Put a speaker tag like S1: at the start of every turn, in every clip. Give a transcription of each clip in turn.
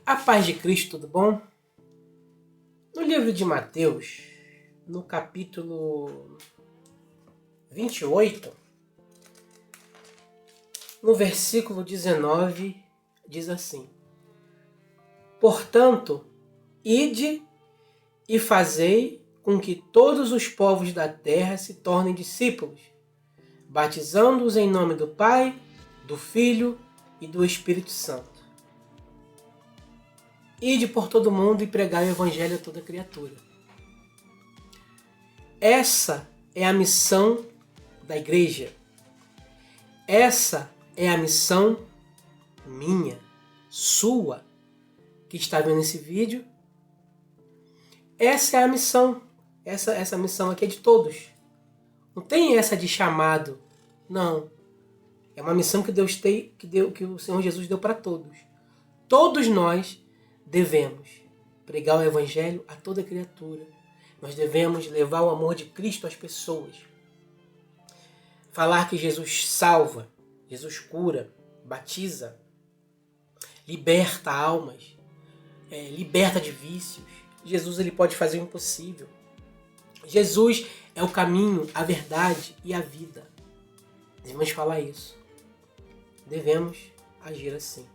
S1: A paz de Cristo, tudo bom? No livro de Mateus, no capítulo 28, no versículo 19, diz assim: Portanto, ide e fazei com que todos os povos da terra se tornem discípulos, batizando-os em nome do Pai, do Filho e do Espírito Santo. Ide por todo mundo e pregai o Evangelho a toda criatura. Essa é a missão da igreja. Essa é a missão minha, sua, que está vendo esse vídeo. Essa é a missão. Essa missão aqui é de todos. Não tem essa de chamado. Não. É uma missão que que o Senhor Jesus deu para todos. Todos nós devemos pregar o Evangelho a toda criatura. Nós devemos levar o amor de Cristo às pessoas. Falar que Jesus salva, Jesus cura, batiza, liberta almas, liberta de vícios. Jesus ele pode fazer o impossível. Jesus é o caminho, a verdade e a vida. Devemos falar isso. Devemos agir assim.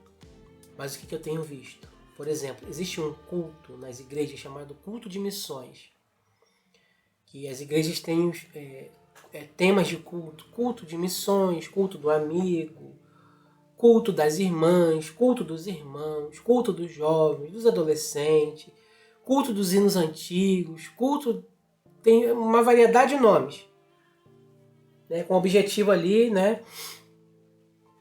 S1: Mas o que eu tenho visto? Por exemplo, existe um culto nas igrejas chamado culto de missões. Que as igrejas têm temas de culto. Culto de missões, culto do amigo, culto das irmãs, culto dos irmãos, culto dos jovens, dos adolescentes, culto dos hinos antigos, culto... Tem uma variedade de nomes. Né, com o objetivo ali, né,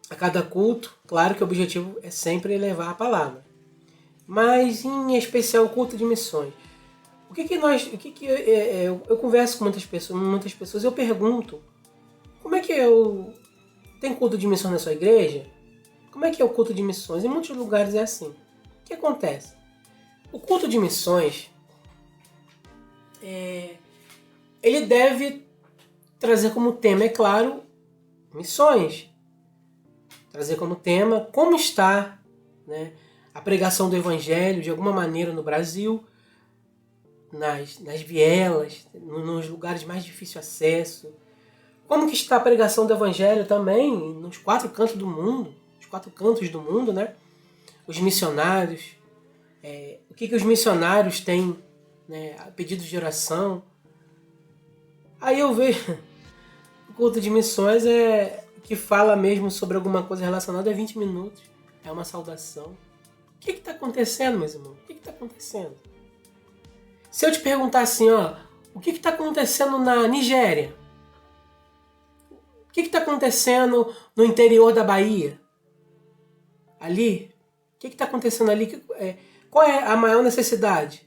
S1: a cada culto, claro que o objetivo é sempre levar a palavra. Mas em especial o culto de missões. Eu converso com muitas pessoas, eu pergunto, como é que tem culto de missões na sua igreja? Como é que é o culto de missões? Em muitos lugares é assim. O que acontece? O culto de missões, ele deve trazer como tema, é claro, missões. Trazer como tema como está, né, a pregação do Evangelho de alguma maneira no Brasil, nas vielas, nos lugares mais difícil acesso. Como que está a pregação do Evangelho também nos quatro cantos do mundo, né? Os missionários, o que os missionários têm, né, pedidos de oração. Aí eu vejo o culto de missões que fala mesmo sobre alguma coisa relacionada a 20 minutos. É uma saudação. O que está acontecendo, meus irmãos? O que está acontecendo? Se eu te perguntar assim, o que está acontecendo na Nigéria? O que está acontecendo no interior da Bahia? Ali? O que está acontecendo ali? Qual é a maior necessidade?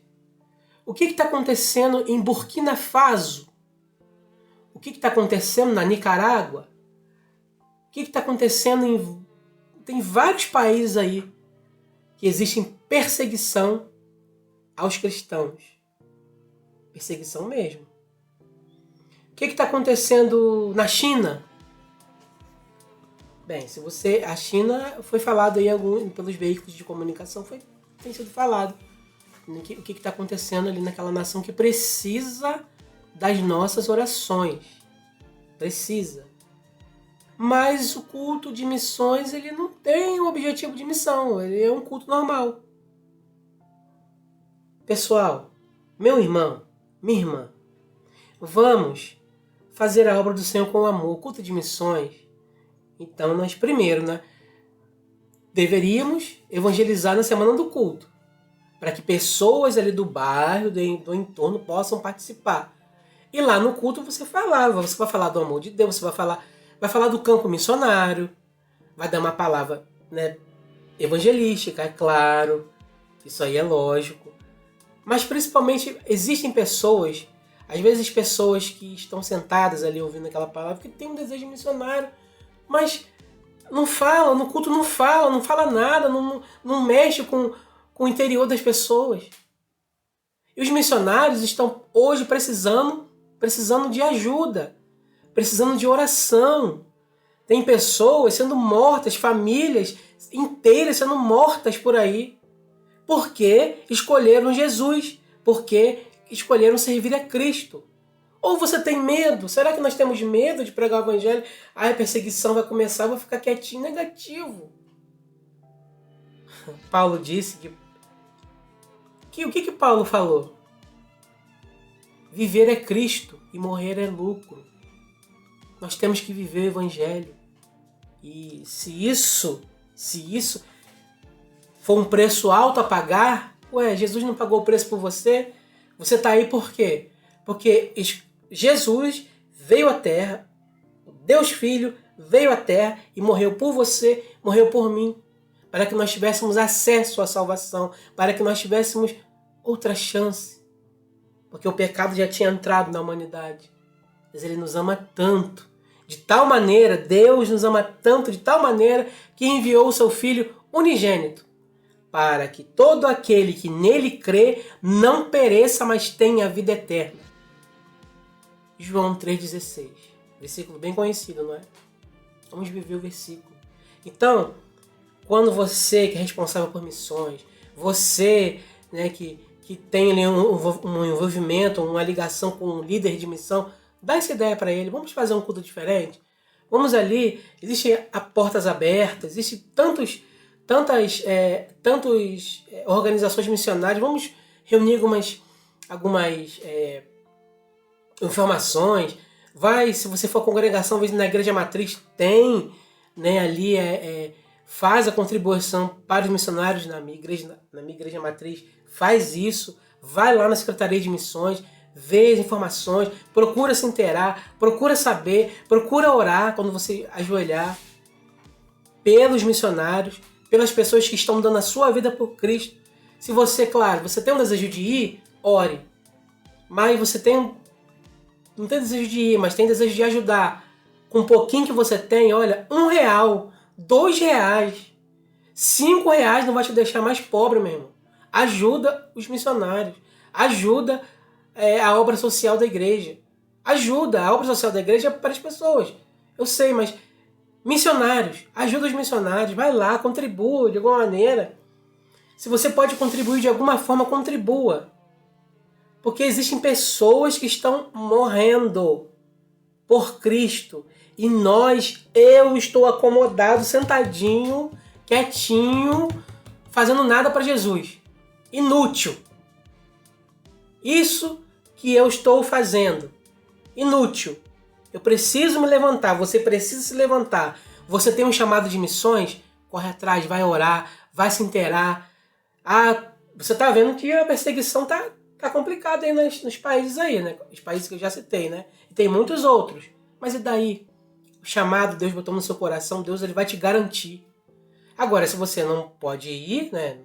S1: O que está acontecendo em Burkina Faso? O que está acontecendo na Nicarágua? O que está acontecendo Tem vários países aí que existe perseguição aos cristãos. Perseguição mesmo. O que está acontecendo na China? Bem, a China foi falado aí pelos veículos de comunicação, tem sido falado. O que está acontecendo ali naquela nação que precisa das nossas orações. Precisa. Mas o culto de missões, ele não tem um objetivo de missão. Ele é um culto normal. Pessoal, meu irmão, minha irmã, vamos fazer a obra do Senhor com amor. Culto de missões. Então, nós primeiro, né, deveríamos evangelizar na semana do culto. Para que pessoas ali do bairro, do entorno, possam participar. E lá no culto você vai falar do amor de Deus, você vai falar do campo missionário, vai dar uma palavra, né, evangelística, é claro, isso aí é lógico. Mas principalmente existem pessoas, às vezes pessoas que estão sentadas ali ouvindo aquela palavra, que têm um desejo missionário, mas não fala, no culto não fala nada, não mexe com o interior das pessoas. E os missionários estão hoje precisando de ajuda, precisando de oração. Tem pessoas sendo mortas, famílias inteiras sendo mortas por aí, Porque escolheram Jesus, porque escolheram servir a Cristo. Ou você tem medo? Será que nós temos medo de pregar o evangelho? A perseguição vai começar, eu vou ficar quietinho, negativo. Paulo disse que o que Paulo falou? Viver é Cristo e morrer é lucro. Nós temos que viver o evangelho. E se isso for um preço alto a pagar, Jesus não pagou o preço por você? Você está aí por quê? Porque Jesus veio à Terra, Deus Filho veio à Terra e morreu por você, morreu por mim, para que nós tivéssemos acesso à salvação, para que nós tivéssemos outra chance. Porque o pecado já tinha entrado na humanidade. Mas Ele nos ama tanto, de tal maneira, Deus nos ama tanto, de tal maneira, que enviou o seu Filho unigênito, para que todo aquele que nele crê não pereça, mas tenha a vida eterna. João 3,16. Versículo bem conhecido, não é? Vamos viver o versículo. Então, quando você que é responsável por missões, você, né, que tem ali um envolvimento, uma ligação com um líder de missão, dá essa ideia para ele. Vamos fazer um culto diferente? Vamos ali, existem portas abertas, existem tantas organizações missionárias. Vamos reunir algumas informações. Se você for congregação, às vezes na igreja matriz tem, né, ali faz a contribuição para os missionários na minha igreja matriz, faz isso, vai lá na Secretaria de Missões, vê as informações, procura se inteirar, procura saber, procura orar quando você ajoelhar pelos missionários, pelas pessoas que estão dando a sua vida por Cristo. Se você, claro, você tem um desejo de ir, ore. Mas você não tem desejo de ir, mas tem desejo de ajudar. Com um pouquinho que você tem, olha, R$1, R$2, R$5 não vai te deixar mais pobre, meu irmão. Ajuda os missionários. Ajuda a obra social da igreja. Ajuda a obra social da igreja para as pessoas. Eu sei, mas missionários, ajuda os missionários. Vai lá, contribua de alguma maneira. Se você pode contribuir de alguma forma, contribua. Porque existem pessoas que estão morrendo por Cristo. E eu estou acomodado, sentadinho, quietinho, fazendo nada para Jesus. Inútil. Isso que eu estou fazendo. Inútil. Eu preciso me levantar, você precisa se levantar. Você tem um chamado de missões? Corre atrás, vai orar, vai se inteirar. Você está vendo que a perseguição tá complicada aí nos países aí, né? Os países que eu já citei, né? E tem muitos outros. Mas e daí? O chamado Deus botou no seu coração, Deus ele vai te garantir. Agora, se você não pode ir, né?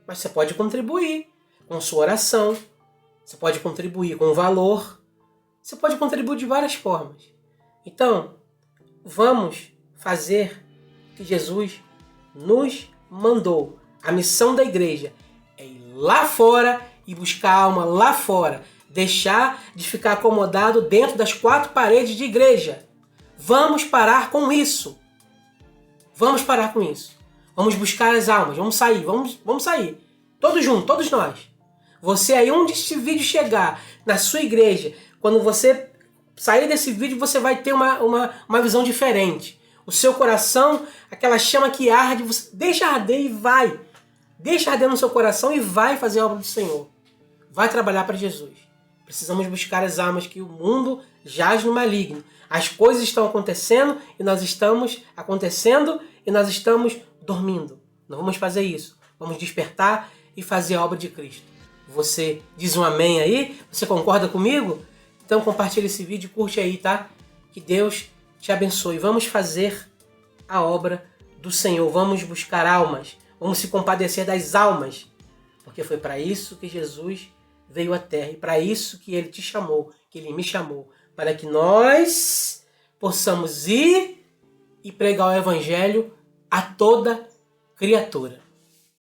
S1: Mas você pode contribuir com sua oração. Você pode contribuir com valor. Você pode contribuir de várias formas. Então, vamos fazer o que Jesus nos mandou. A missão da igreja é ir lá fora e buscar alma lá fora. Deixar de ficar acomodado dentro das 4 paredes de igreja. Vamos parar com isso. Vamos parar com isso. Vamos buscar as almas. Vamos sair. Vamos sair. Todos juntos, todos nós. Você aí, onde esse vídeo chegar, na sua igreja, quando você sair desse vídeo, você vai ter uma visão diferente. O seu coração, aquela chama que arde, você deixa arder e vai. Deixa arder no seu coração e vai fazer a obra do Senhor. Vai trabalhar para Jesus. Precisamos buscar as almas que o mundo jaz no maligno. As coisas estão acontecendo e nós estamos dormindo. Não vamos fazer isso. Vamos despertar e fazer a obra de Cristo. Você diz um amém aí? Você concorda comigo? Então compartilha esse vídeo, curte aí, tá? Que Deus te abençoe. Vamos fazer a obra do Senhor. Vamos buscar almas. Vamos se compadecer das almas. Porque foi para isso que Jesus veio à Terra. E para isso que Ele te chamou, que Ele me chamou. Para que nós possamos ir e pregar o Evangelho a toda criatura.